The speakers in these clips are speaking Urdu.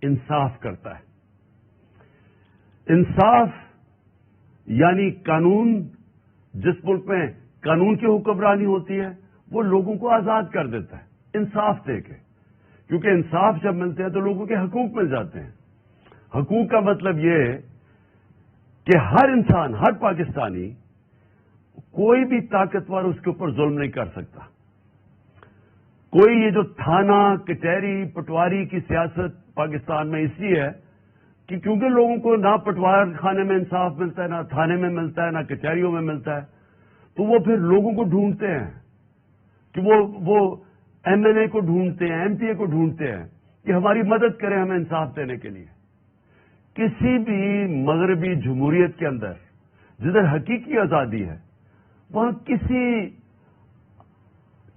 انصاف کرتا ہے. انصاف یعنی قانون، جس ملک میں قانون کی حکمرانی ہوتی ہے وہ لوگوں کو آزاد کر دیتا ہے انصاف دے کے، کیونکہ انصاف جب ملتے ہیں تو لوگوں کے حقوق مل جاتے ہیں. حقوق کا مطلب یہ ہے کہ ہر انسان، ہر پاکستانی، کوئی بھی طاقتور اس کے اوپر ظلم نہیں کر سکتا. کوئی یہ جو تھانہ کچہری پٹواری کی سیاست پاکستان میں اس لیے ہے کہ کیونکہ لوگوں کو نہ پٹوار خانے میں انصاف ملتا ہے، نہ تھانے میں ملتا ہے، نہ کچہریوں میں ملتا ہے، تو وہ پھر لوگوں کو ڈھونڈتے ہیں کہ وہ ایم این اے کو ڈھونڈتے ہیں، ایم پی اے کو ڈھونڈتے ہیں کہ ہماری مدد کریں ہمیں انصاف دینے کے لیے. کسی بھی مغربی جمہوریت کے اندر جدھر حقیقی آزادی ہے وہاں کسی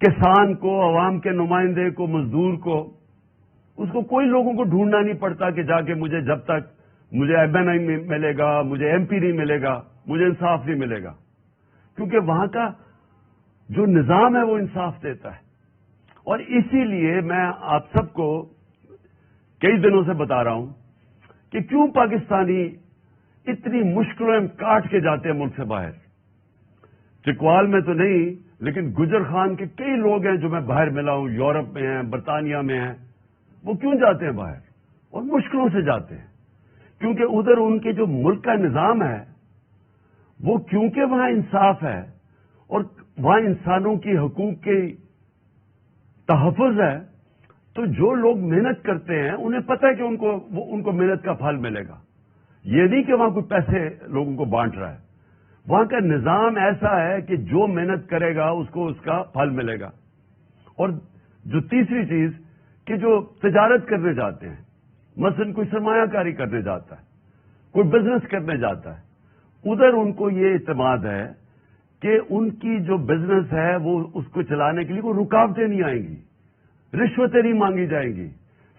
کسان کو، عوام کے نمائندے کو، مزدور کو، اس کو کوئی لوگوں کو ڈھونڈنا نہیں پڑتا کہ جا کے مجھے جب تک مجھے ایم این اے نہیں ملے گا، مجھے ایم پی نہیں ملے گا، مجھے انصاف نہیں ملے گا، کیونکہ وہاں کا جو نظام ہے وہ انصاف دیتا ہے. اور اسی لیے میں آپ سب کو کئی دنوں سے بتا رہا ہوں کہ کیوں پاکستانی اتنی مشکلیں کاٹ کے جاتے ہیں ملک سے باہر. چکوال میں تو نہیں، لیکن گجر خان کے کئی لوگ ہیں جو میں باہر ملا ہوں، یورپ میں ہیں، برطانیہ میں ہیں. وہ کیوں جاتے ہیں باہر؟ اور مشکلوں سے جاتے ہیں، کیونکہ ادھر ان کے جو ملک کا نظام ہے وہ کیونکہ وہاں انصاف ہے اور وہاں انسانوں کی حقوق کے تحفظ ہے، تو جو لوگ محنت کرتے ہیں انہیں پتہ ہے کہ ان کو محنت کا پھل ملے گا. یہ نہیں کہ وہاں کوئی پیسے لوگوں کو بانٹ رہا ہے. وہاں کا نظام ایسا ہے کہ جو محنت کرے گا اس کو اس کا پھل ملے گا. اور جو تیسری چیز کہ جو تجارت کرنے جاتے ہیں، مثلا کوئی سرمایہ کاری کرنے جاتا ہے، کوئی بزنس کرنے جاتا ہے، ادھر ان کو یہ اعتماد ہے کہ ان کی جو بزنس ہے وہ اس کو چلانے کے لیے کوئی رکاوٹیں نہیں آئیں گی، رشوتیں نہیں مانگی جائیں گی،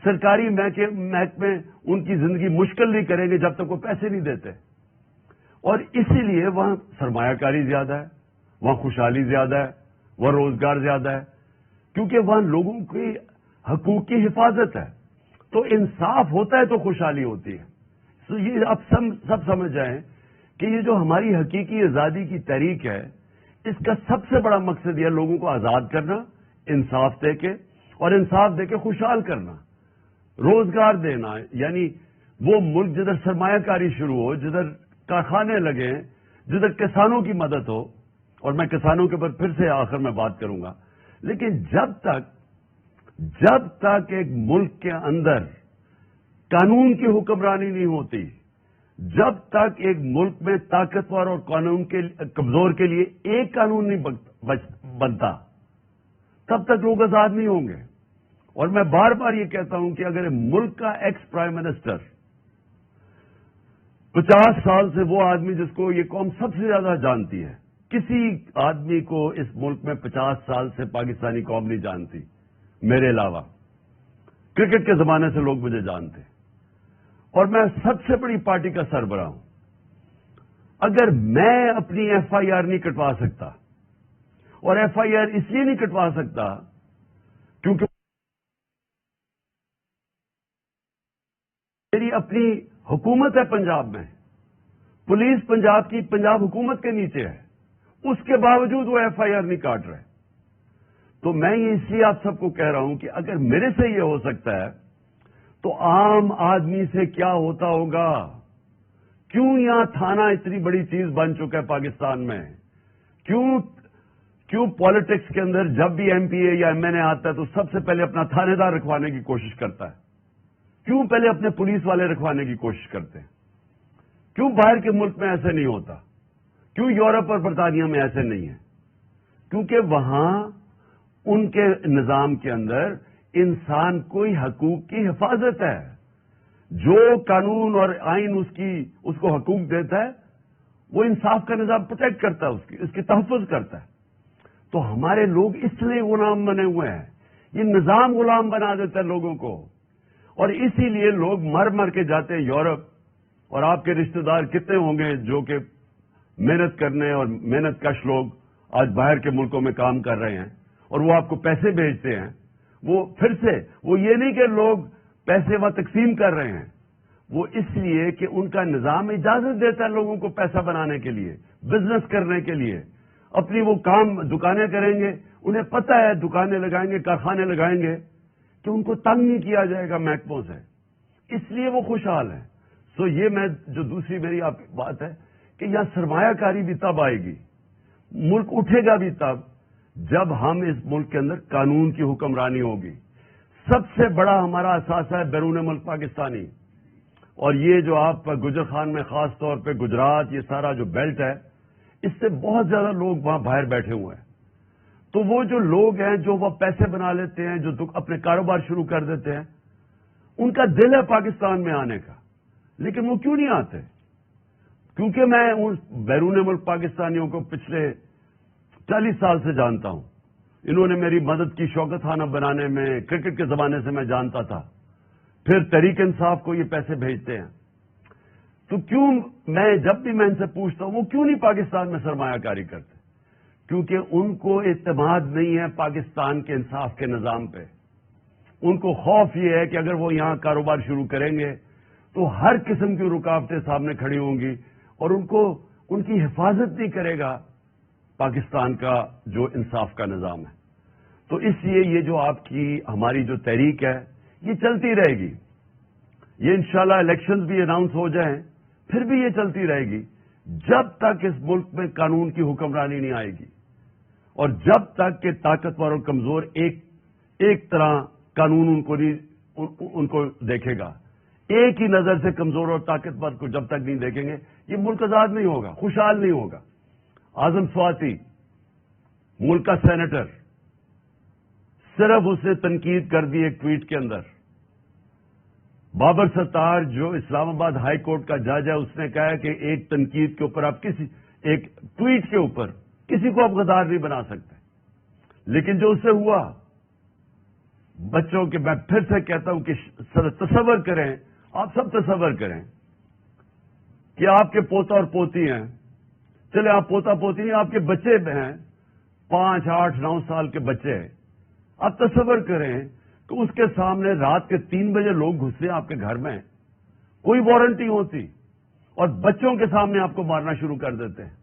سرکاری محکمے ان کی زندگی مشکل نہیں کریں گے جب تک وہ پیسے نہیں دیتے. اور اسی لیے وہاں سرمایہ کاری زیادہ ہے، وہاں خوشحالی زیادہ ہے، وہاں روزگار زیادہ ہے، کیونکہ وہاں لوگوں کی حقوق کی حفاظت ہے. تو انصاف ہوتا ہے تو خوشحالی ہوتی ہے. تو یہ آپ سب سمجھ جائیں کہ یہ جو ہماری حقیقی آزادی کی تحریک ہے اس کا سب سے بڑا مقصد یہ لوگوں کو آزاد کرنا، انصاف دے کے، اور انصاف دے کے خوشحال کرنا، روزگار دینا. یعنی وہ ملک جدھر سرمایہ کاری شروع ہو، جدھر کارخانے لگیں، جدھر کسانوں کی مدد ہو. اور میں کسانوں کے اوپر پھر سے آخر میں بات کروں گا. لیکن جب تک ایک ملک کے اندر قانون کی حکمرانی نہیں ہوتی، جب تک ایک ملک میں طاقتور اور قانون کے کمزور کے لیے ایک قانون نہیں بنتا، تب تک لوگ آزاد نہیں ہوں گے. اور میں بار بار یہ کہتا ہوں کہ اگر ملک کا ایکس پرائم منسٹر 50 سال سے وہ آدمی جس کو یہ قوم سب سے زیادہ جانتی ہے، کسی آدمی کو اس ملک میں 50 سال سے پاکستانی قوم نہیں جانتی میرے علاوہ. کرکٹ کے زمانے سے لوگ مجھے جانتے، اور میں سب سے بڑی پارٹی کا سربراہ ہوں. اگر میں اپنی ایف آئی آر نہیں کٹوا سکتا، اور ایف آئی آر اس لیے نہیں کٹوا سکتا کیونکہ میری اپنی حکومت ہے پنجاب میں، پولیس پنجاب کی پنجاب حکومت کے نیچے ہے، اس کے باوجود وہ ایف آئی آر نہیں کاٹ رہے. تو میں یہ اس لیے آپ سب کو کہہ رہا ہوں کہ اگر میرے سے یہ ہو سکتا ہے تو عام آدمی سے کیا ہوتا ہوگا؟ کیوں یہاں تھانہ اتنی بڑی چیز بن چکا ہے پاکستان میں؟ کیوں پالیٹکس کے اندر جب بھی ایم پی اے یا ایم این اے آتا ہے تو سب سے پہلے اپنا تھانے دار رکھوانے کی کوشش کرتا ہے؟ کیوں پہلے اپنے پولیس والے رکھوانے کی کوشش کرتے ہیں؟ کیوں باہر کے ملک میں ایسے نہیں ہوتا؟ کیوں یورپ اور برطانیہ میں ایسے نہیں ہے؟ کیونکہ وہاں ان کے نظام کے اندر انسان کوئی حقوق کی حفاظت ہے. جو قانون اور آئین اس کو حقوق دیتا ہے وہ انصاف کا نظام پروٹیکٹ کرتا ہے، اس کی تحفظ کرتا ہے. تو ہمارے لوگ اس لیے غلام بنے ہوئے ہیں، یہ نظام غلام بنا دیتا ہے لوگوں کو. اور اسی لیے لوگ مر کے جاتے ہیں یورپ. اور آپ کے رشتہ دار کتنے ہوں گے جو کہ محنت کرنے اور محنت کش لوگ آج باہر کے ملکوں میں کام کر رہے ہیں، اور وہ آپ کو پیسے بھیجتے ہیں. وہ پھر سے وہ یہ نہیں کہ لوگ پیسے وہ تقسیم کر رہے ہیں وہ اس لیے کہ ان کا نظام اجازت دیتا ہے لوگوں کو پیسہ بنانے کے لیے، بزنس کرنے کے لیے، اپنی وہ کام دکانیں کریں گے، انہیں پتہ ہے دکانیں لگائیں گے، کارخانے لگائیں گے کہ ان کو تنگ نہیں کیا جائے گا محکموں سے، اس لیے وہ خوشحال ہیں۔ سو یہ میں جو دوسری میری آپ کی بات ہے کہ یہاں سرمایہ کاری بھی تب آئے گی، ملک اٹھے گا بھی تب جب ہم اس ملک کے اندر قانون کی حکمرانی ہوگی۔ سب سے بڑا ہمارا اثاثہ ہے بیرون ملک پاکستانی، اور یہ جو آپ گجر خان میں خاص طور پہ گجرات، یہ سارا جو بیلٹ ہے، اس سے بہت زیادہ لوگ وہاں باہر بیٹھے ہوئے ہیں۔ تو وہ جو لوگ ہیں جو وہ پیسے بنا لیتے ہیں، جو اپنے کاروبار شروع کر دیتے ہیں، ان کا دل ہے پاکستان میں آنے کا، لیکن وہ کیوں نہیں آتے؟ کیونکہ میں ان بیرون ملک پاکستانیوں کو پچھلے 40 سال سے جانتا ہوں، انہوں نے میری مدد کی شوکت خانہ بنانے میں، کرکٹ کے زمانے سے میں جانتا تھا، پھر تحریک انصاف کو یہ پیسے بھیجتے ہیں۔ تو کیوں میں جب بھی میں ان سے پوچھتا ہوں وہ کیوں نہیں پاکستان میں سرمایہ کاری کرتے؟ کیونکہ ان کو اعتماد نہیں ہے پاکستان کے انصاف کے نظام پہ۔ ان کو خوف یہ ہے کہ اگر وہ یہاں کاروبار شروع کریں گے تو ہر قسم کی رکاوٹیں سامنے کھڑی ہوں گی اور ان کی حفاظت نہیں کرے گا پاکستان کا جو انصاف کا نظام ہے۔ تو اس لیے یہ جو آپ کی ہماری جو تحریک ہے یہ چلتی رہے گی، یہ انشاءاللہ الیکشنز بھی اناؤنس ہو جائیں پھر بھی یہ چلتی رہے گی جب تک اس ملک میں قانون کی حکمرانی نہیں آئے گی، اور جب تک کہ طاقتور اور کمزور ایک طرح قانون ان کو دیکھے گا، ایک ہی نظر سے کمزور اور طاقتور کو جب تک نہیں دیکھیں گے یہ ملک آزاد نہیں ہوگا، خوشحال نہیں ہوگا۔ اعظم سواتی ملک کا سینیٹر، صرف اس نے تنقید کر دی ایک ٹویٹ کے اندر۔ بابر ستار جو اسلام آباد ہائی کورٹ کا جج ہے، اس نے کہا کہ ایک تنقید کے اوپر آپ ایک ٹویٹ کے اوپر کسی کو آپ غدار نہیں بنا سکتے، لیکن جو اس سے ہوا، بچوں کے میں پھر سے کہتا ہوں کہ تصور کریں، آپ سب تصور کریں کہ آپ کے پوتا اور پوتی ہیں، چلے آپ پوتا پوتی نہیں، آپ کے بچے ہیں 5، 8، 9 سال کے بچے ہیں، آپ تصور کریں کہ اس کے سامنے رات کے 3 بجے لوگ گھسے آپ کے گھر میں، کوئی وارنٹی ہوتی، اور بچوں کے سامنے آپ کو مارنا شروع کر دیتے ہیں،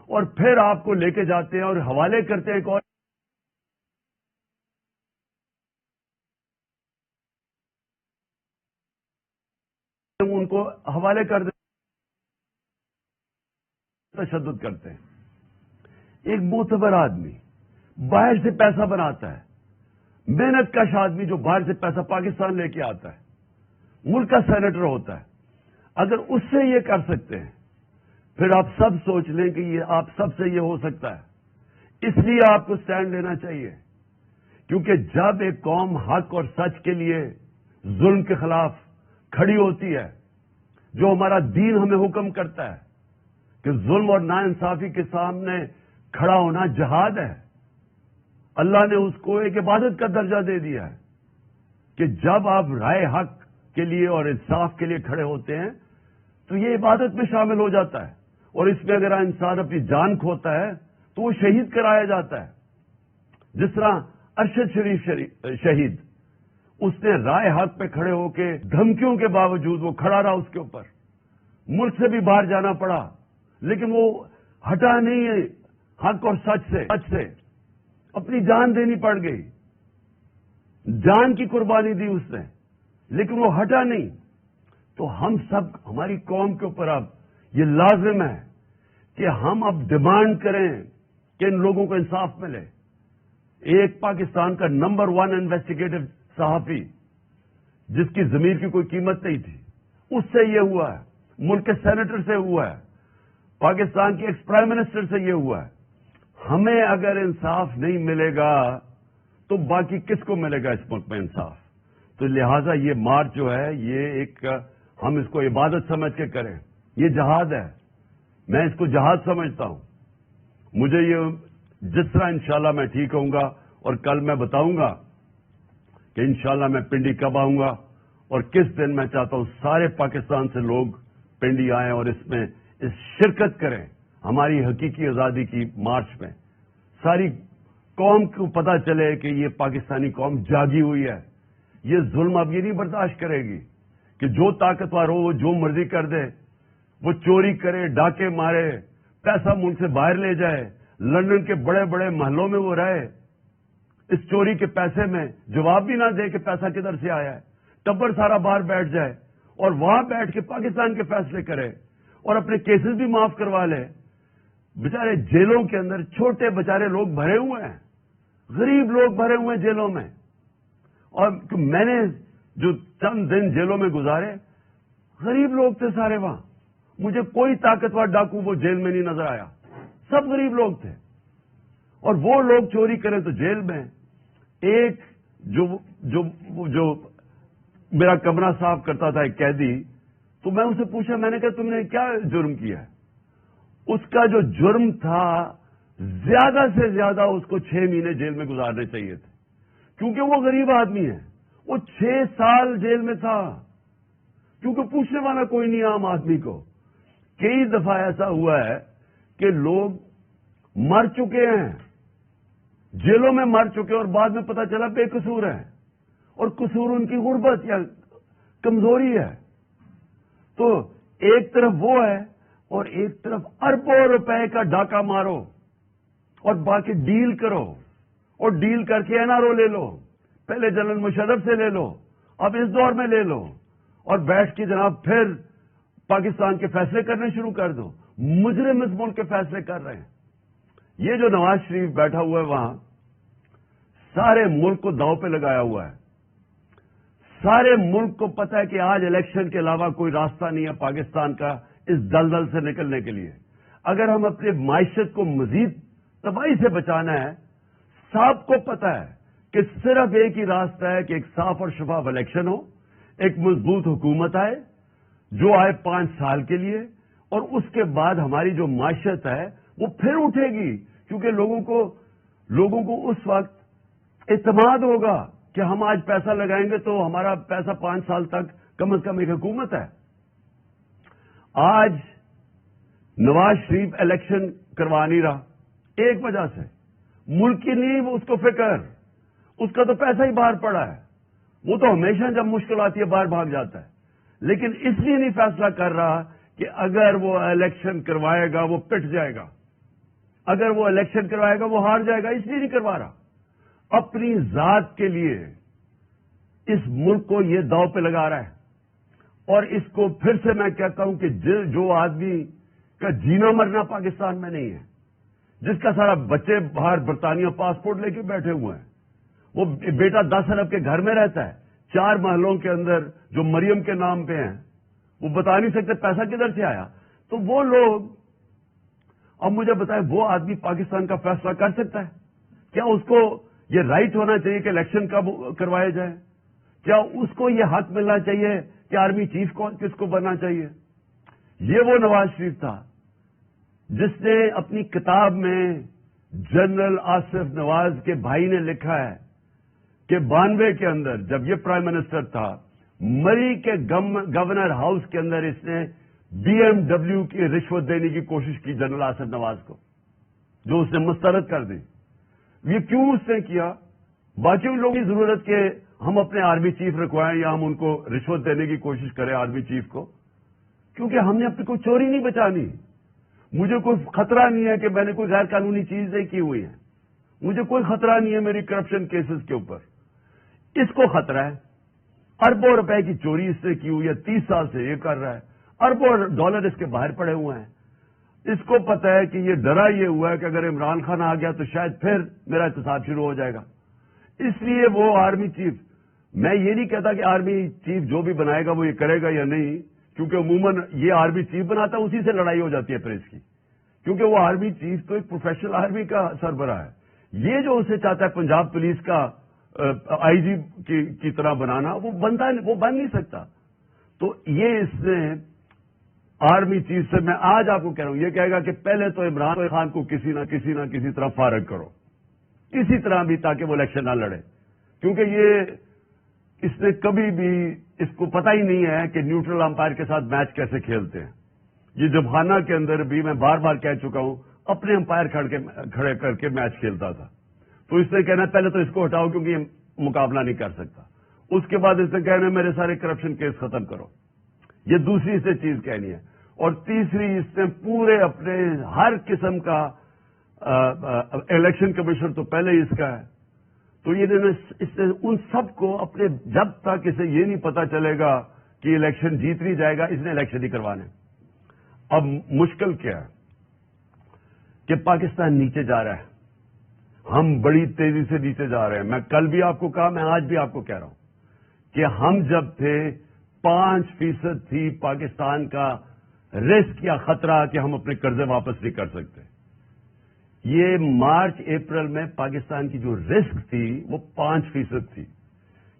اور پھر آپ کو لے کے جاتے ہیں اور حوالے کرتے ہیں ایک اور ان کو حوالے کر دیتے، تشدد کرتے ہیں۔ ایک معتبر آدمی باہر سے پیسہ بناتا ہے، محنت کش آدمی جو باہر سے پیسہ پاکستان لے کے آتا ہے، ملک کا سینیٹر ہوتا ہے، اگر اس سے یہ کر سکتے ہیں پھر آپ سب سوچ لیں کہ یہ آپ سب سے یہ ہو سکتا ہے۔ اس لیے آپ کو سٹینڈ لینا چاہیے، کیونکہ جب ایک قوم حق اور سچ کے لیے ظلم کے خلاف کھڑی ہوتی ہے، جو ہمارا دین ہمیں حکم کرتا ہے کہ ظلم اور ناانصافی کے سامنے کھڑا ہونا جہاد ہے، اللہ نے اس کو ایک عبادت کا درجہ دے دیا ہے کہ جب آپ رائے حق کے لیے اور انصاف کے لیے کھڑے ہوتے ہیں تو یہ عبادت میں شامل ہو جاتا ہے، اور اس میں اگر انسان اپنی جان کھوتا ہے تو وہ شہید کرایا جاتا ہے۔ جس طرح ارشد شریف شہید، اس نے رائے حق پہ کھڑے ہو کے دھمکیوں کے باوجود وہ کھڑا رہا، اس کے اوپر ملک سے بھی باہر جانا پڑا، لیکن وہ ہٹا نہیں ہے حق اور سچ سے اپنی جان دینی پڑ گئی، جان کی قربانی دی اس نے، لیکن وہ ہٹا نہیں۔ تو ہم سب، ہماری قوم کے اوپر اب یہ لازم ہے کہ ہم اب ڈیمانڈ کریں کہ ان لوگوں کو انصاف ملے۔ ایک پاکستان کا نمبر 1 انویسٹیگیٹو صحافی جس کی ضمیر کی کوئی قیمت نہیں تھی، اس سے یہ ہوا ہے، ملک کے سینیٹر سے ہوا ہے، پاکستان کے ایکس پرائم منسٹر سے یہ ہوا ہے۔ ہمیں اگر انصاف نہیں ملے گا تو باقی کس کو ملے گا اس ملک میں انصاف؟ تو لہذا یہ مارچ جو ہے یہ ایک ہم اس کو عبادت سمجھ کے کریں، یہ جہاد ہے، میں اس کو جہاد سمجھتا ہوں۔ مجھے یہ جس طرح انشاءاللہ میں ٹھیک ہوں گا، اور کل میں بتاؤں گا کہ انشاءاللہ میں پنڈی کب آؤں گا اور کس دن میں چاہتا ہوں سارے پاکستان سے لوگ پنڈی آئیں اور اس میں شرکت کریں، ہماری حقیقی آزادی کی مارچ میں ساری قوم کو پتہ چلے کہ یہ پاکستانی قوم جاگی ہوئی ہے، یہ ظلم اب یہ نہیں برداشت کرے گی کہ جو طاقتور ہو وہ جو مرضی کر دے، وہ چوری کرے، ڈاکے مارے، پیسہ ملک سے باہر لے جائے، لندن کے بڑے بڑے محلوں میں وہ رہے، اس چوری کے پیسے میں جواب بھی نہ دے کہ پیسہ کدھر سے آیا ہے، ٹبر سارا باہر بیٹھ جائے اور وہاں بیٹھ کے پاکستان کے فیصلے کرے اور اپنے کیسز بھی معاف کروا لے۔ بےچارے جیلوں کے اندر چھوٹے بےچارے لوگ بھرے ہوئے ہیں، غریب لوگ بھرے ہوئے ہیں جیلوں میں، اور میں نے جو چند دن جیلوں میں گزارے، غریب لوگ تھے سارے وہاں، مجھے کوئی طاقتور ڈاکو وہ جیل میں نہیں نظر آیا، سب غریب لوگ تھے۔ اور وہ لوگ چوری کریں تو جیل میں۔ ایک جو میرا کمرہ صاف کرتا تھا ایک قیدی، تو میں اسے پوچھا، میں نے کہا تم نے کیا جرم کیا ہے؟ اس کا جو جرم تھا زیادہ سے زیادہ اس کو 6 مہینے جیل میں گزارنے چاہیے تھے، کیونکہ وہ غریب آدمی ہے۔ وہ 6 سال جیل میں تھا کیونکہ پوچھنے والا کوئی نہیں عام آدمی کو۔ کئی دفعہ ایسا ہوا ہے کہ لوگ مر چکے ہیں، جیلوں میں مر چکے اور بعد میں پتہ چلا بے قصور ہے، اور قصور ان کی غربت یا کمزوری ہے۔ تو ایک طرف وہ ہے اور ایک طرف اربوں روپے کا ڈاکہ مارو اور باقی ڈیل کرو، اور ڈیل کر کے NRO لے لو، پہلے جنرل مشرف سے لے لو، اب اس دور میں لے لو، اور بیٹھ کے جناب پھر پاکستان کے فیصلے کرنے شروع کر دو۔ مجرم اس ملک کے فیصلے کر رہے ہیں۔ یہ جو نواز شریف بیٹھا ہوا ہے وہاں، سارے ملک کو داؤ پہ لگایا ہوا ہے۔ سارے ملک کو پتا ہے کہ آج الیکشن کے علاوہ کوئی راستہ نہیں ہے پاکستان کا اس دلدل سے نکلنے کے لیے۔ اگر ہم اپنی معیشت کو مزید تباہی سے بچانا ہے، سب کو پتا ہے کہ صرف ایک ہی راستہ ہے کہ ایک صاف اور شفاف الیکشن ہو، ایک مضبوط حکومت آئے جو آئے 5 سال کے لیے، اور اس کے بعد ہماری جو معیشت ہے وہ پھر اٹھے گی، کیونکہ لوگوں کو اس وقت اعتماد ہوگا کہ ہم آج پیسہ لگائیں گے تو ہمارا پیسہ 5 سال تک کم از کم ایک حکومت ہے۔ آج نواز شریف الیکشن کروا نہیں رہا ایک وجہ سے، ملک کی نہیں وہ اس کو فکر، اس کا تو پیسہ ہی باہر پڑا ہے، وہ تو ہمیشہ جب مشکل آتی ہے باہر بھاگ جاتا ہے، لیکن اس لیے نہیں فیصلہ کر رہا کہ اگر وہ الیکشن کروائے گا وہ پٹ جائے گا، اگر وہ الیکشن کروائے گا وہ ہار جائے گا، اس لیے نہیں کروا رہا۔ اپنی ذات کے لیے اس ملک کو یہ داؤ پہ لگا رہا ہے، اور اس کو پھر سے میں کہتا ہوں کہ جو آدمی کا جینا مرنا پاکستان میں نہیں ہے، جس کا سارا بچے باہر برطانیہ پاسپورٹ لے کے بیٹھے ہوئے ہیں، وہ بیٹا 10 ارب کے گھر میں رہتا ہے، 4 محلوں کے اندر جو مریم کے نام پہ ہیں، وہ بتا نہیں سکتے پیسہ کدھر سے آیا، تو وہ لوگ اب مجھے بتائیں وہ آدمی پاکستان کا فیصلہ کر سکتا ہے؟ کیا اس کو یہ رائٹ ہونا چاہیے کہ الیکشن کب کروائے جائے؟ کیا اس کو یہ حق ملنا چاہیے کہ آرمی چیف کس کو بننا چاہیے؟ یہ وہ نواز شریف تھا جس نے اپنی کتاب میں جنرل آصف نواز کے بھائی نے لکھا ہے کہ 92 کے اندر جب یہ پرائم منسٹر تھا، مری کے گورنر ہاؤس کے اندر اس نے BMW کی رشوت دینے کی کوشش کی جنرل آصف نواز کو، جو اس نے مسترد کر دی۔ یہ کیوں اس نے کیا؟ باقی لوگوں کی ضرورت کہ ہم اپنے آرمی چیف رکھوائیں یا ہم ان کو رشوت دینے کی کوشش کریں آرمی چیف کو، کیونکہ ہم نے اپنی کوئی چوری نہیں بچانی، مجھے کوئی خطرہ نہیں ہے کہ میں نے کوئی غیر قانونی چیز نہیں کی ہوئی ہے، مجھے کوئی خطرہ نہیں ہے میری کرپشن کیسز کے اوپر، اس کو خطرہ ہے۔ اربوں روپے کی چوری اس نے کی ہوئی ہے، 30 سال سے یہ کر رہا ہے، اربوں ڈالر اس کے باہر پڑے ہوئے ہیں۔ اس کو پتا ہے کہ یہ ڈرا یہ ہوا ہے کہ اگر عمران خان آ گیا تو شاید پھر میرا احتساب شروع ہو جائے گا، اس لیے وہ آرمی چیف، میں یہ نہیں کہتا کہ آرمی چیف جو بھی بنائے گا وہ یہ کرے گا یا نہیں، کیونکہ عموماً یہ آرمی چیف بناتا ہے، اسی سے لڑائی ہو جاتی ہے پھر اس کی، کیونکہ وہ آرمی چیف تو ایک پروفیشنل آرمی کا سربراہ ہے۔ یہ جو اسے چاہتا ہے پنجاب پولیس کا IG کی طرح بنانا، وہ بن نہیں سکتا۔ تو یہ اس نے آرمی چیف سے، میں آج آپ کو کہہ رہا ہوں، یہ کہے گا کہ پہلے تو عمران خان کو کسی نہ کسی طرح فارغ کرو، کسی طرح بھی، تاکہ وہ الیکشن نہ لڑے، کیونکہ اس نے کبھی بھی، اس کو پتہ ہی نہیں ہے کہ نیوٹرل امپائر کے ساتھ میچ کیسے کھیلتے ہیں۔ یہ جمخانہ کے اندر بھی میں بار بار کہہ چکا ہوں، اپنے امپائر کھڑے کر کے میچ کھیلتا تھا، تو اس نے کہنا پہلے تو اس کو ہٹاؤ کیونکہ یہ مقابلہ نہیں کر سکتا۔ اس کے بعد اسے کہنا میرے سارے کرپشن کیس ختم کرو. یہ دوسری سے چیز کہنی ہے. اور تیسری اس نے پورے اپنے ہر قسم کا الیکشن کمیشن تو پہلے ہی اس کا ہے, تو یہ اس نے ان سب کو اپنے, جب تک اسے یہ نہیں پتا چلے گا کہ الیکشن جیت نہیں جائے گا, اس نے الیکشن ہی کروانے. اب مشکل کیا ہے کہ پاکستان نیچے جا رہا ہے, ہم بڑی تیزی سے نیچے جا رہے ہیں. میں کل بھی آپ کو کہا, میں آج بھی آپ کو کہہ رہا ہوں کہ ہم جب تھے 5% تھی پاکستان کا رسک یا خطرہ کہ ہم اپنے قرضے واپس نہیں کر سکتے. یہ مارچ اپریل میں پاکستان کی جو رسک تھی وہ 5% تھی,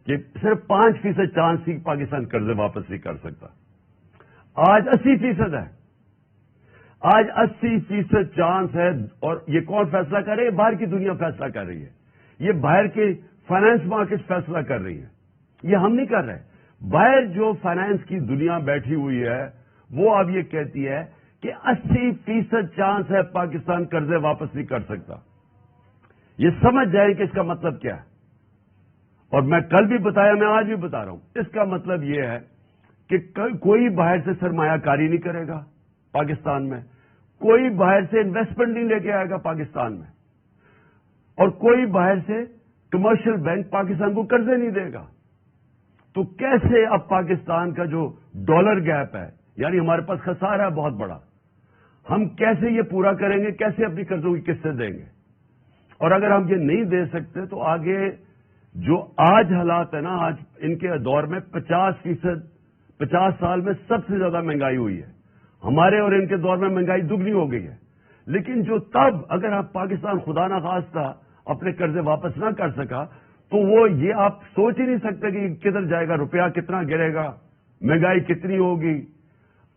کہ صرف 5% چانس تھی کہ پاکستان قرضے واپس نہیں کر سکتا. آج 80% ہے. آج 80% چانس ہے. اور یہ کون فیصلہ کر رہے ہیں؟ باہر کی دنیا فیصلہ کر رہی ہے. یہ باہر کے فائنانس مارکیٹ فیصلہ کر رہی ہے, یہ ہم نہیں کر رہے. باہر جو فائنانس کی دنیا بیٹھی ہوئی ہے وہ اب یہ کہتی ہے کہ 80% چانس ہے پاکستان قرضے واپس نہیں کر سکتا. یہ سمجھ جائے کہ اس کا مطلب کیا ہے. اور میں کل بھی بتایا, میں آج بھی بتا رہا ہوں, اس کا مطلب یہ ہے کہ کوئی باہر سے سرمایہ کاری نہیں کرے گا پاکستان میں, کوئی باہر سے انویسٹمنٹ نہیں لے کے آئے گا پاکستان میں, اور کوئی باہر سے کمرشل بینک پاکستان کو قرضے نہیں دے گا. تو کیسے اب پاکستان کا جو ڈالر گیپ ہے, یعنی ہمارے پاس خسارہ ہے بہت بڑا, ہم کیسے یہ پورا کریں گے, کیسے اپنی قرضوں کی قسطیں دیں گے؟ اور اگر ہم یہ نہیں دے سکتے تو آگے جو آج حالات ہے نا, آج ان کے دور میں 50 سال میں سب سے زیادہ مہنگائی ہوئی ہے. ہمارے اور ان کے دور میں مہنگائی دگنی ہو گئی ہے. لیکن جو تب اگر آپ پاکستان خدا نخواستہ اپنے قرضے واپس نہ کر سکا تو وہ یہ آپ سوچ ہی نہیں سکتے کہ کدھر جائے گا, روپیہ کتنا گرے گا, مہنگائی کتنی ہوگی,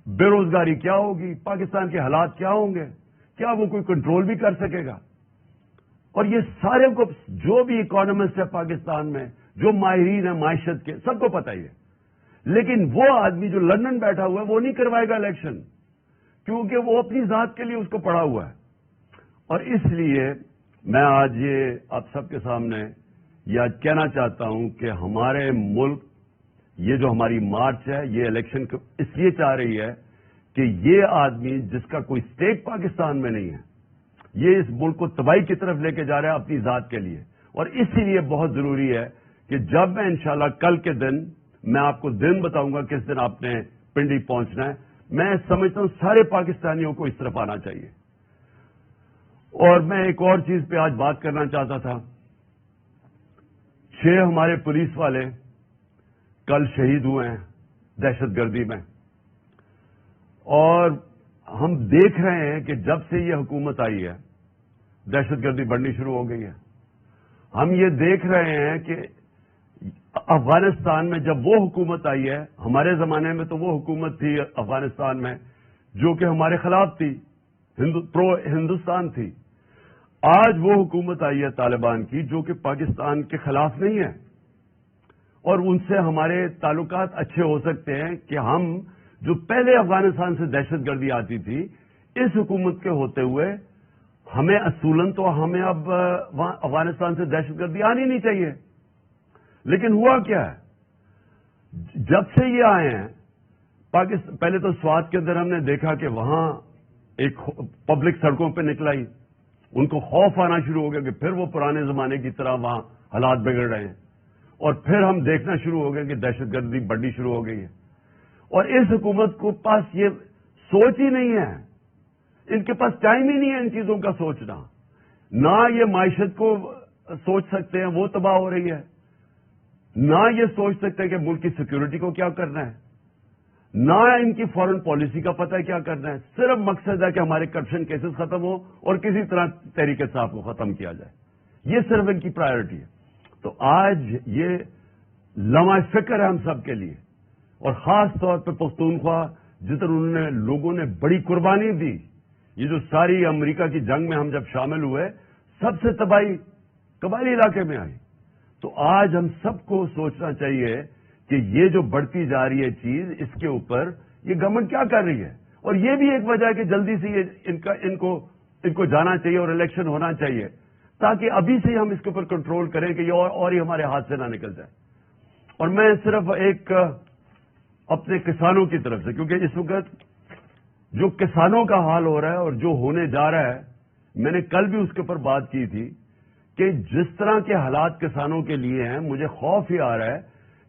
بے روزگاری کیا ہوگی, پاکستان کے حالات کیا ہوں گے, کیا وہ کوئی کنٹرول بھی کر سکے گا. اور یہ سارے کو, جو بھی اکانومسٹ ہے پاکستان میں, جو ماہرین ہیں معیشت کے, سب کو پتہ ہی ہے. لیکن وہ آدمی جو لندن بیٹھا ہوا ہے وہ نہیں کروائے گا الیکشن, کیونکہ وہ اپنی ذات کے لیے اس کو پڑا ہوا ہے. اور اس لیے میں آج یہ آپ سب کے سامنے یہ کہنا چاہتا ہوں کہ ہمارے ملک, یہ جو ہماری مارچ ہے, یہ الیکشن اس لیے چاہ رہی ہے کہ یہ آدمی جس کا کوئی اسٹیک پاکستان میں نہیں ہے, یہ اس ملک کو تباہی کی طرف لے کے جا رہا ہے اپنی ذات کے لیے. اور اسی لیے بہت ضروری ہے کہ جب میں انشاءاللہ کل کے دن, میں آپ کو دن بتاؤں گا کس دن آپ نے پنڈی پہنچنا ہے, میں سمجھتا ہوں سارے پاکستانیوں کو اس طرف آنا چاہیے. اور میں ایک اور چیز پہ آج بات کرنا چاہتا تھا. 6 ہمارے پولیس والے کل شہید ہوئے ہیں دہشت گردی میں, اور ہم دیکھ رہے ہیں کہ جب سے یہ حکومت آئی ہے دہشت گردی بڑھنی شروع ہو گئی ہے. ہم یہ دیکھ رہے ہیں کہ افغانستان میں جب وہ حکومت آئی ہے, ہمارے زمانے میں تو وہ حکومت تھی افغانستان میں جو کہ ہمارے خلاف تھی, پرو ہندوستان تھی. آج وہ حکومت آئی ہے طالبان کی جو کہ پاکستان کے خلاف نہیں ہے, اور ان سے ہمارے تعلقات اچھے ہو سکتے ہیں کہ ہم جو پہلے افغانستان سے دہشت گردی آتی تھی, اس حکومت کے ہوتے ہوئے ہمیں اصولاً تو ہمیں اب افغانستان سے دہشت گردی آنی نہیں چاہیے. لیکن ہوا کیا ہے, جب سے یہ آئے ہیں پاکستان, پہلے تو سوات کے اندر ہم نے دیکھا کہ وہاں ایک پبلک سڑکوں پہ نکلائی, ان کو خوف آنا شروع ہو گیا کہ پھر وہ پرانے زمانے کی طرح وہاں حالات بگڑ رہے ہیں. اور پھر ہم دیکھنا شروع ہو گئے کہ دہشت گردی بڑھنی شروع ہو گئی ہے. اور اس حکومت کو پاس یہ سوچ ہی نہیں ہے, ان کے پاس ٹائم ہی نہیں ہے ان چیزوں کا سوچنا. نہ یہ معیشت کو سوچ سکتے ہیں, وہ تباہ ہو رہی ہے, نہ یہ سوچ سکتے ہیں کہ ملک کی سیکورٹی کو کیا کرنا ہے, نہ ان کی فارن پالیسی کا پتہ ہے کیا کرنا ہے. صرف مقصد ہے کہ ہمارے کرپشن کیسز ختم ہو اور کسی طرح تحریک انصاف کو ختم کیا جائے. یہ صرف ان کی پرائیورٹی ہے. تو آج یہ لمحہ فکر ہے ہم سب کے لیے, اور خاص طور پہ پختونخوا جدھر انہوں نے لوگوں نے بڑی قربانی دی. یہ جو ساری امریکہ کی جنگ میں ہم جب شامل ہوئے, سب سے تباہی قبائلی علاقے میں آئی. تو آج ہم سب کو سوچنا چاہیے کہ یہ جو بڑھتی جا رہی ہے چیز, اس کے اوپر یہ گورنمنٹ کیا کر رہی ہے. اور یہ بھی ایک وجہ ہے کہ جلدی سے یہ ان کو جانا چاہیے اور الیکشن ہونا چاہیے, تاکہ ابھی سے ہم اس کے اوپر کنٹرول کریں کہ یہ اور ہی ہمارے ہاتھ سے نہ نکل جائے. اور میں صرف ایک اپنے کسانوں کی طرف سے، کیونکہ اس وقت جو کسانوں کا حال ہو رہا ہے اور جو ہونے جا رہا ہے، میں نے کل بھی اس کے اوپر بات کی تھی کہ جس طرح کے حالات کسانوں کے لیے ہیں، مجھے خوف ہی آ رہا ہے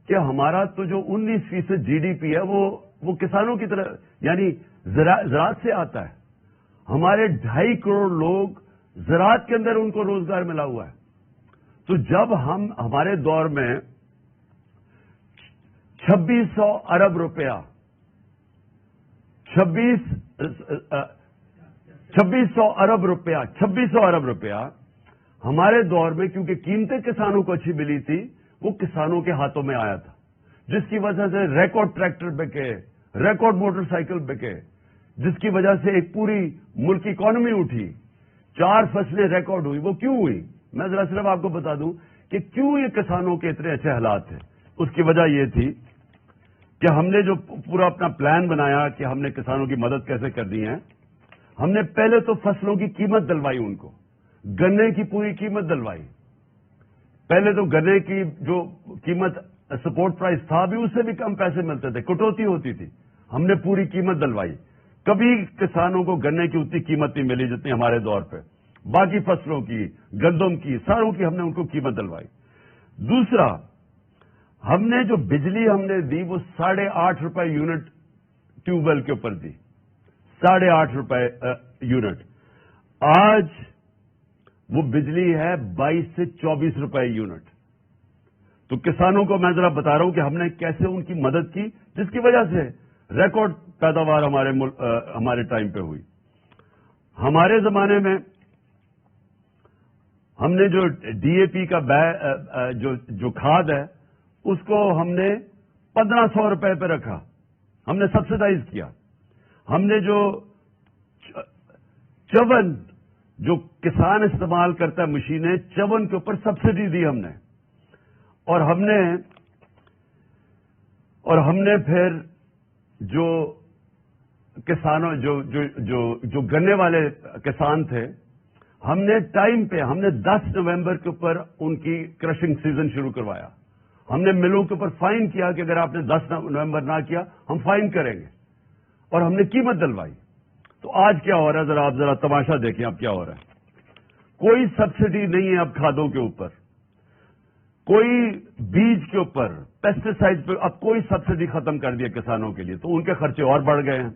کہ ہمارا تو جو 19% جی ڈی پی ہے وہ کسانوں کی طرح یعنی زراعت سے آتا ہے. ہمارے 2.5 کروڑ لوگ زراعت کے اندر ان کو روزگار ملا ہوا ہے. تو جب ہمارے دور میں 2600 ارب روپیہ 2600 ارب روپیہ ہمارے دور میں، کیونکہ قیمتیں کسانوں کو اچھی ملی تھی، وہ کسانوں کے ہاتھوں میں آیا تھا، جس کی وجہ سے ریکارڈ ٹریکٹر بکے، ریکارڈ موٹر سائیکل بکے، جس کی وجہ سے ایک پوری ملک کی اکانومی اٹھی، 4 فصلیں ریکارڈ ہوئی. وہ کیوں ہوئی؟ میں ذرا صرف آپ کو بتا دوں کہ کیوں یہ کسانوں کے اتنے اچھے حالات تھے. اس کی وجہ یہ تھی کہ ہم نے جو پورا اپنا پلان بنایا کہ ہم نے کسانوں کی مدد کیسے کرنی ہے، ہم نے پہلے تو فصلوں کی قیمت دلوائی، ان کو گنے کی پوری قیمت دلوائی. پہلے تو گنے کی جو قیمت سپورٹ پرائز تھا بھی اس سے بھی کم پیسے ملتے تھے، کٹوتی ہوتی تھی. ہم نے پوری قیمت دلوائی. کبھی کسانوں کو گنے کی اتنی قیمت نہیں ملی جتنی ہمارے دور پہ. باقی فصلوں کی، گندم کی، ساروں کی ہم نے ان کو قیمت دلوائی. دوسرا، ہم نے جو بجلی ہم نے دی وہ 8.5 روپے یونٹ ٹیوب ویل کے اوپر دی، 8.5 روپے یونٹ. آج وہ بجلی ہے 22 سے 24 روپے یونٹ. تو کسانوں کو میں ذرا بتا رہا ہوں کہ ہم نے کیسے ان کی مدد کی، جس کی وجہ سے ریکارڈ پیداوار ہمارے ٹائم پہ ہوئی. ہمارے زمانے میں ہم نے جو ڈی اے پی کا جو کھاد ہے اس کو ہم نے 1500 روپے پہ رکھا، ہم نے سبسڈائز کیا. ہم نے جو چون جو کسان استعمال کرتا ہے مشینیں، چون کے اوپر سبسڈی دی ہم نے. اور ہم نے پھر جو کسانوں جو گنے والے کسان تھے، ہم نے ٹائم پہ ہم نے 10 نومبر کے اوپر ان کی کرشنگ سیزن شروع کروایا. ہم نے ملوں کے اوپر فائن کیا کہ اگر آپ نے 10 نومبر نہ کیا ہم فائن کریں گے، اور ہم نے قیمت دلوائی. تو آج کیا ہو رہا ہے، آپ ذرا تماشا دیکھیں اب کیا ہو رہا ہے. کوئی سبسڈی نہیں ہے اب کھادوں کے اوپر، کوئی بیج کے اوپر، پیسٹیسائڈ پہ اب کوئی سبسڈی ختم کر دیا کسانوں کے لیے. تو ان کے خرچے اور بڑھ گئے ہیں.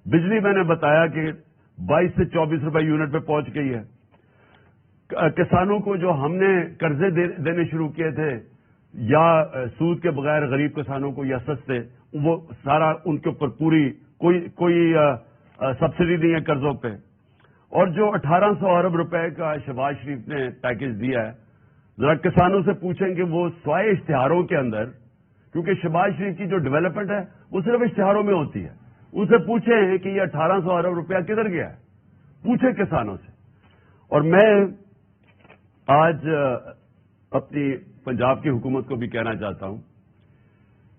بجلی میں نے بتایا کہ 22 سے 24 روپے یونٹ پہ پہنچ گئی ہے. کسانوں کو جو ہم نے قرضے دینے شروع کیے تھے، یا سود کے بغیر غریب کسانوں کو یا سستے، وہ سارا ان کے اوپر پوری کوئی سبسڈی نہیں ہے قرضوں پہ. اور جو 1800 ارب روپے کا شہباز شریف نے پیکج دیا ہے، ذرا کسانوں سے پوچھیں کہ وہ سوائے اشتہاروں کے اندر، کیونکہ شہباز شریف کی جو ڈیولپمنٹ ہے وہ صرف اشتہاروں میں ہوتی ہے، ان سے پوچھیں کہ یہ 1800 ارب روپیہ کدھر گیا ہے، پوچھیں کسانوں سے. اور میں آج اپنی پنجاب کی حکومت کو بھی کہنا چاہتا ہوں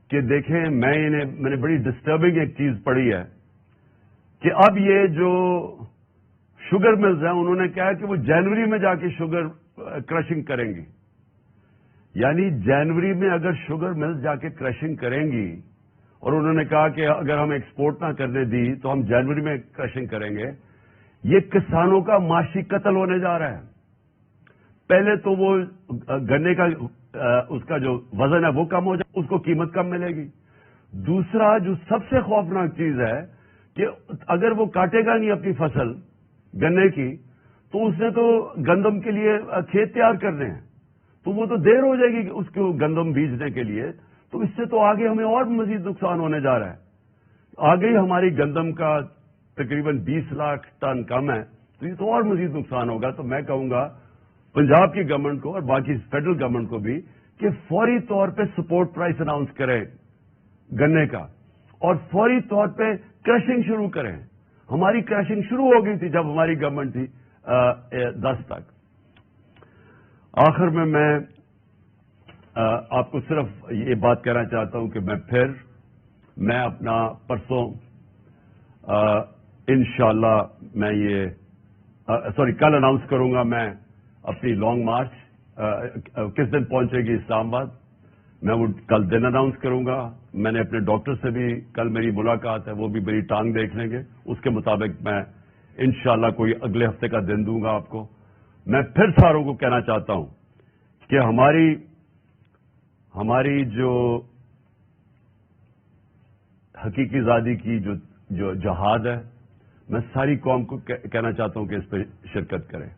کہ دیکھیں، میں نے بڑی ڈسٹربنگ ایک چیز پڑھی ہے کہ اب یہ جو شوگر ملز ہیں، انہوں نے کہا کہ وہ جنوری میں جا کے شوگر کرشنگ کریں گی. یعنی جنوری میں اگر شوگر ملز جا کے کرشنگ کریں گی، اور انہوں نے کہا کہ اگر ہم ایکسپورٹ نہ کرنے دی تو ہم جنوری میں کرشنگ کریں گے. یہ کسانوں کا معاشی قتل ہونے جا رہا ہے. پہلے تو وہ گنے کا اس کا جو وزن ہے وہ کم ہو جائے، اس کو قیمت کم ملے گی. دوسرا جو سب سے خوفناک چیز ہے کہ اگر وہ کاٹے گا نہیں اپنی فصل گنے کی، تو اس نے تو گندم کے لیے کھیت تیار کرنے ہیں، تو وہ تو دیر ہو جائے گی اس کو گندم بیجنے کے لیے. تو اس سے تو آگے ہمیں اور مزید نقصان ہونے جا رہا ہے. آگے ہی ہماری گندم کا تقریباً 20 لاکھ ٹن کم ہے، تو یہ تو اور مزید نقصان ہوگا. تو میں کہوں گا پنجاب کی گورنمنٹ کو اور باقی فیڈرل گورنمنٹ کو بھی کہ فوری طور پہ سپورٹ پرائس اناؤنس کریں گنے کا، اور فوری طور پہ کرشنگ شروع کریں. ہماری کرشنگ شروع ہو گئی تھی جب ہماری گورنمنٹ تھی 10 تک. آخر میں آپ کو صرف یہ بات کہنا چاہتا ہوں کہ میں اپنا پرسوں انشاءاللہ میں کل اناؤنس کروں گا میں اپنی لانگ مارچ کس دن پہنچے گی اسلام آباد. میں وہ کل دن اناؤنس کروں گا. میں نے اپنے ڈاکٹر سے بھی کل میری ملاقات ہے, وہ بھی میری ٹانگ دیکھ لیں گے. اس کے مطابق میں انشاءاللہ کوئی اگلے ہفتے کا دن دوں گا آپ کو. میں پھر ساروں کو کہنا چاہتا ہوں کہ ہماری جو حقیقی آزادی کی جو جہاد ہے, میں ساری قوم کو کہنا چاہتا ہوں کہ اس پہ شرکت کریں.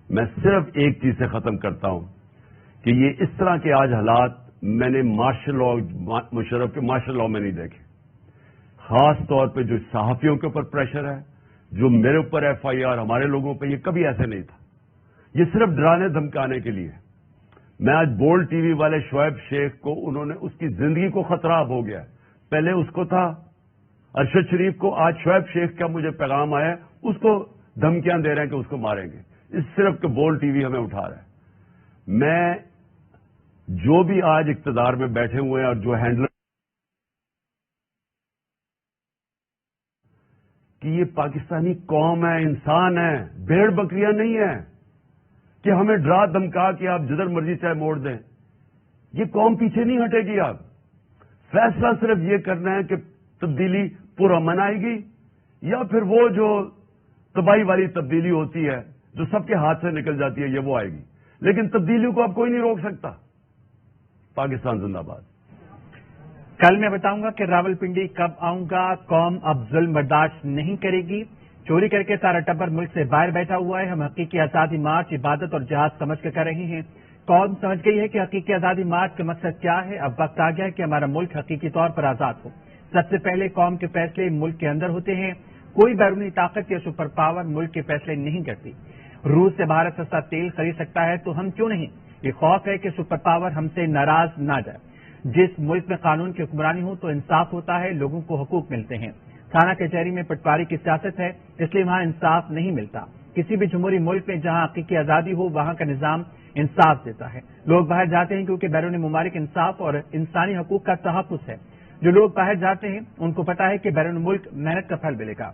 میں صرف ایک چیز سے ختم کرتا ہوں کہ یہ اس طرح کے آج حالات میں نے مارشل لا, مشرف کے مارشل لا میں نہیں دیکھے. خاص طور پہ جو صحافیوں کے اوپر پریشر ہے, جو میرے اوپر ایف آئی آر, ہمارے لوگوں پہ, یہ کبھی ایسے نہیں تھا. یہ صرف ڈرانے دھمکانے کے لیے. میں آج بولڈ ٹی وی والے شعیب شیخ کو, انہوں نے اس کی زندگی کو خطرہ ہو گیا. پہلے اس کو تھا ارشد شریف کو, آج شعیب شیخ کا مجھے پیغام آیا, اس کو دھمکیاں دے رہے ہیں کہ اس کو ماریں گے. اس صرف کہ بولڈ ٹی وی ہمیں اٹھا رہا ہے. میں جو بھی آج اقتدار میں بیٹھے ہوئے ہیں اور جو ہینڈلر کہ یہ پاکستانی قوم ہے, انسان ہے, بھیڑ بکریاں نہیں ہے کہ ہمیں ڈرا دھمکا کہ آپ جدھر مرضی چاہے موڑ دیں. یہ قوم پیچھے نہیں ہٹے گی. آپ فیصلہ صرف یہ کرنا ہے کہ تبدیلی پرامن آئے گی یا پھر وہ جو تباہی والی تبدیلی ہوتی ہے جو سب کے ہاتھ سے نکل جاتی ہے, یہ وہ آئے گی. لیکن تبدیلی کو اب کوئی نہیں روک سکتا. پاکستان زندہ باد. کل میں بتاؤں گا کہ راولپنڈی کب آؤں گا. قوم اب ظلم برداشت نہیں کرے گی. چوری کر کے سارا ٹبر ملک سے باہر بیٹھا ہوا ہے. ہم حقیقی آزادی مارچ عبادت اور جہاد سمجھ کر رہے ہیں. قوم سمجھ گئی ہے کہ حقیقی آزادی مارچ کا مقصد کیا ہے. اب وقت آ گیا ہے کہ ہمارا ملک حقیقی طور پر آزاد ہو. سب سے پہلے قوم کے فیصلے ملک کے اندر ہوتے ہیں. کوئی بیرونی طاقت یا سپر پاور ملک کے فیصلے نہیں کرتی. روس سے بھارت سستا تیل خرید سکتا ہے تو ہم کیوں نہیں. یہ خوف ہے کہ سپر پاور ہم سے ناراض نہ جائے. جس ملک میں قانون کی حکمرانی ہو تو انصاف ہوتا ہے, لوگوں کو حقوق ملتے ہیں. تھانہ کچہری میں پٹواری کی سیاست ہے, اس لیے وہاں انصاف نہیں ملتا. کسی بھی جمہوری ملک میں جہاں حقیقی آزادی ہو وہاں کا نظام انصاف دیتا ہے. لوگ باہر جاتے ہیں کیونکہ بیرون ممالک انصاف اور انسانی حقوق کا تحفظ ہے. جو لوگ باہر جاتے ہیں ان کو پتا ہے کہ بیرون ملک محنت کا پھل ملے گا.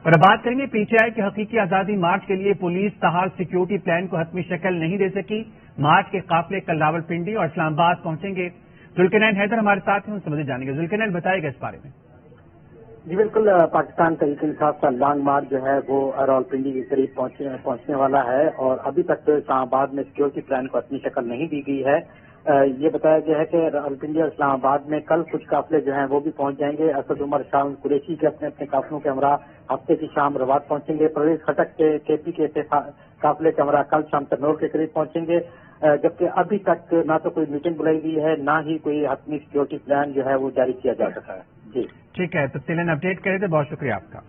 اور اب بات کریں گے پی ٹی آئی کے حقیقی آزادی مارچ کے لیے پولیس تاحال سیکیورٹی پلان کو حتمی شکل نہیں دے سکی. مارچ کے قافلے کل راولپنڈی اور اسلام آباد پہنچیں گے. ذوالقرنین حیدر ہمارے ساتھ ہیں, ان سے مزید جانیں گے. ذوالقرنین بتائے گا اس بارے میں. جی بالکل, پاکستان تحریک انصاف کا لانگ مارچ جو ہے وہ راولپنڈی کے قریب پہنچنے والا ہے اور ابھی تک اسلام آباد میں سیکیورٹی پلان کو حتمی شکل نہیں دی گئی ہے. یہ بتایا گیا ہے کہ راولپنڈی اور اسلام آباد میں کل کچھ قافلے جو ہیں وہ بھی پہنچ جائیں گے. اسد عمر شاہ قریشی کے اپنے قافلوں کے ہمراہ ہفتے کی شام روات پہنچیں گے. پرویز خٹک کے پی کے قافلے کے ہمراہ کل شام ترنور کے قریب پہنچیں گے. جبکہ ابھی تک نہ تو کوئی میٹنگ بلائی گئی ہے, نہ ہی کوئی حتمی سیکیورٹی پلان جو ہے وہ جاری کیا جا سکا ہے. جی ٹھیک ہے, تفصیلاً اپڈیٹ کرے تھے, بہت شکریہ آپ کا.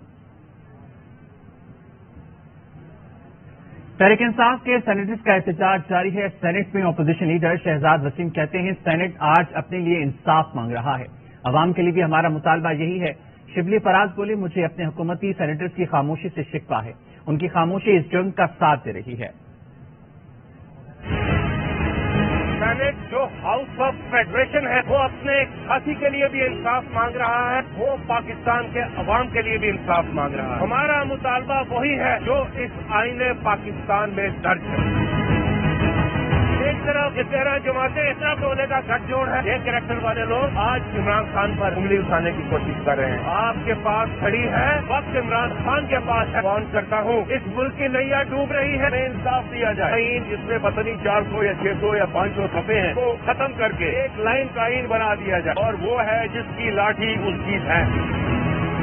تحریک انصاف کے سینیٹرز کا احتجاج جاری ہے. سینٹ میں اپوزیشن لیڈر شہزاد وسیم کہتے ہیں سینٹ آج اپنے لیے انصاف مانگ رہا ہے. عوام کے لیے بھی ہمارا مطالبہ یہی ہے. شبلی فراز بولے مجھے اپنے حکومتی سینیٹرز کی خاموشی سے شکوہ ہے. ان کی خاموشی اس جرم کا ساتھ دے رہی ہے. سینٹ جو ہاؤس آف فیڈریشن ہے وہ اپنے ساتھی کے لیے بھی انصاف مانگ رہا ہے, وہ پاکستان کے عوام کے لیے بھی انصاف مانگ رہا ہے. ہمارا مطالبہ وہی ہے جو اس آئین پاکستان میں درج ہے. ایک طرف 13 جماعتیں احتجاج ہونے کا گٹھ جوڑ ہے. یہ کریکٹر والے لوگ آج عمران خان پر انگلی اٹھانے کی کوشش کر رہے ہیں. آپ کے پاس کھڑی ہے, وقت عمران خان کے پاس ہے. فون کرتا ہوں, اس ملک کی نیا ڈوب رہی ہے, انصاف دیا جائے. آئین جس میں پتہ نہیں 400 یا 600 یا 500 صفحے ہیں وہ ختم کر کے ایک لائن کا آئین بنا دیا جائے, اور وہ ہے جس کی لاٹھی اس کی ہے.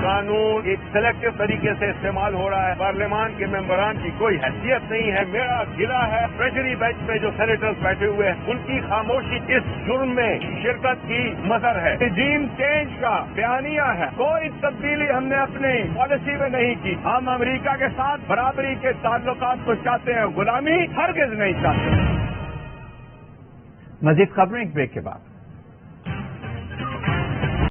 قانون ایک سلیکٹو طریقے سے استعمال ہو رہا ہے. پارلیمان کے ممبران کی کوئی حیثیت نہیں ہے. میرا گلہ ہے ٹریجری بینچ میں جو سینیٹرز بیٹھے ہوئے ہیں ان کی خاموشی اس جرم میں شرکت کی مظہر ہے. رجیم چینج کا بیانیہ ہے. کوئی تبدیلی ہم نے اپنی پالیسی میں نہیں کی. ہم امریکہ کے ساتھ برابری کے تعلقات کو چاہتے ہیں, غلامی ہرگز نہیں چاہتے. مزید خبریں ایک بریک کے بعد.